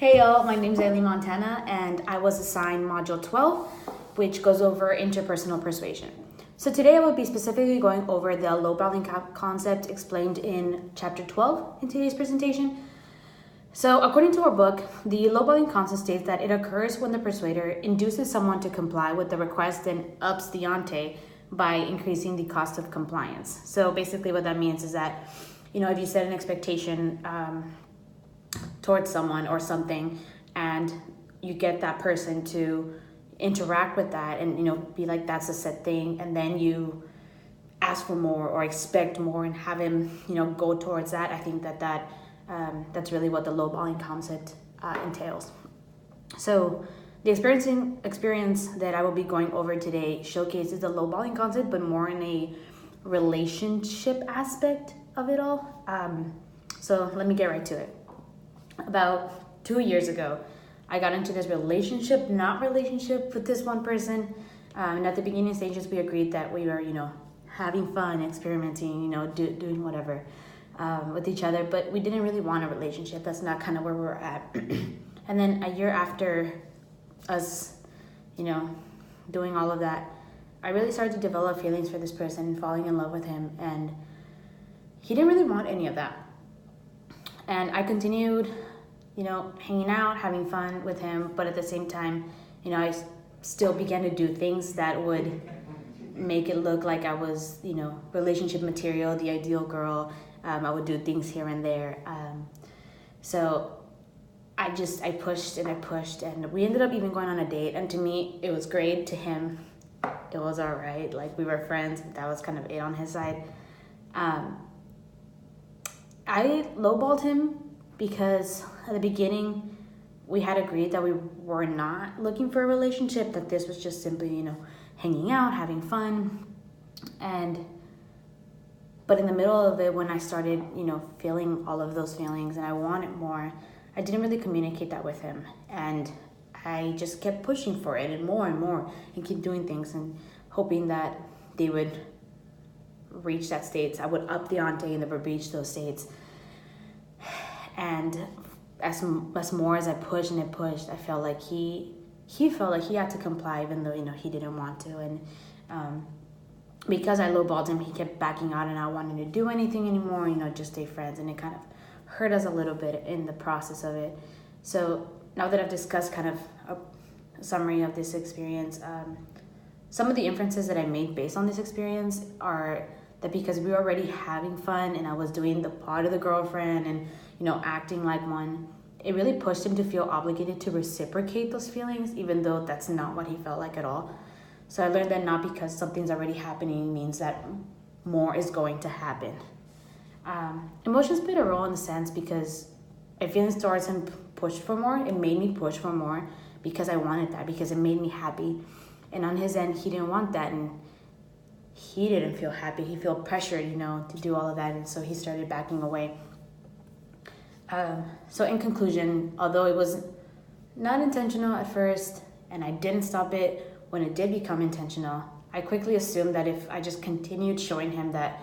Hey y'all, my name's Ailey Montana and I was assigned Module 12, which goes over interpersonal persuasion. So today I will be specifically going over the lowballing concept explained in Chapter 12 in today's presentation. So according to our book, the lowballing concept states that it occurs when the persuader induces someone to comply with the request and ups the ante by increasing the cost of compliance. So basically what that means is that, if you set an expectation towards someone or something and you get that person to interact with that and be like, that's a set thing, and then you ask for more or expect more and have him go towards that. I think that's really what the lowballing concept entails. So the experience that I will be going over today showcases the lowballing concept, but more in a relationship aspect of it all. So let me get right to it. About 2 years ago, I got into this relationship with this one person. And at the beginning stages, we agreed that we were, having fun, experimenting, doing whatever with each other. But we didn't really want a relationship. That's not kind of where we were at. And then a year after us, doing all of that, I really started to develop feelings for this person and falling in love with him. And he didn't really want any of that. And I continued hanging out, having fun with him, but at the same time, I still began to do things that would make it look like I was, relationship material, the ideal girl. I would do things here and there. So I pushed and I pushed, and we ended up even going on a date. And to me, it was great. To him, it was all right. Like, we were friends, but that was kind of it on his side. I lowballed him because at the beginning we had agreed that we were not looking for a relationship, that this was just simply, hanging out, having fun. But in the middle of it, when I started, feeling all of those feelings and I wanted more, I didn't really communicate that with him. And I just kept pushing for it and more and keep doing things and hoping that they would reach that state. I would up the ante and they would reach those states. And as more as I pushed and I pushed, I felt like he felt like he had to comply, even though he didn't want to. And because I lowballed him, he kept backing out and not wanting to do anything anymore. Just stay friends, and it kind of hurt us a little bit in the process of it. So now that I've discussed kind of a summary of this experience, some of the inferences that I made based on this experience are that because we were already having fun and I was doing the part of the girlfriend and acting like one, it really pushed him to feel obligated to reciprocate those feelings, even though that's not what he felt like at all. So I learned that not because something's already happening means that more is going to happen. Emotions played a role in the sense because my feelings towards him pushed for more. It made me push for more because I wanted that, because it made me happy. And on his end, he didn't want that, and he didn't feel happy. He felt pressured, to do all of that, and so he started backing away. So in conclusion, although it was not intentional at first, and I didn't stop it when it did become intentional, I quickly assumed that if I just continued showing him that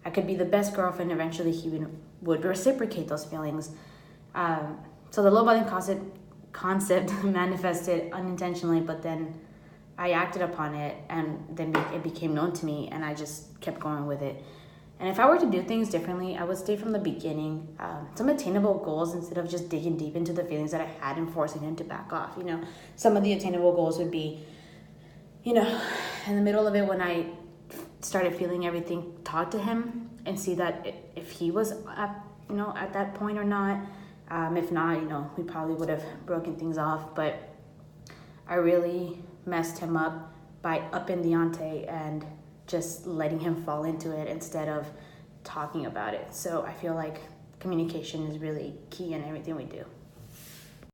I could be the best girlfriend, eventually he would reciprocate those feelings. So the lowballing concept manifested unintentionally, but then I acted upon it, and then it became known to me, and I just kept going with it. And if I were to do things differently, I would stay from the beginning, some attainable goals instead of just digging deep into the feelings that I had and forcing him to back off. Some of the attainable goals would be, in the middle of it, when I started feeling everything, talk to him and see that if he was at that point or not. If not, we probably would have broken things off. But I really messed him up by upping the ante and just letting him fall into it instead of talking about it. So I feel like communication is really key in everything we do.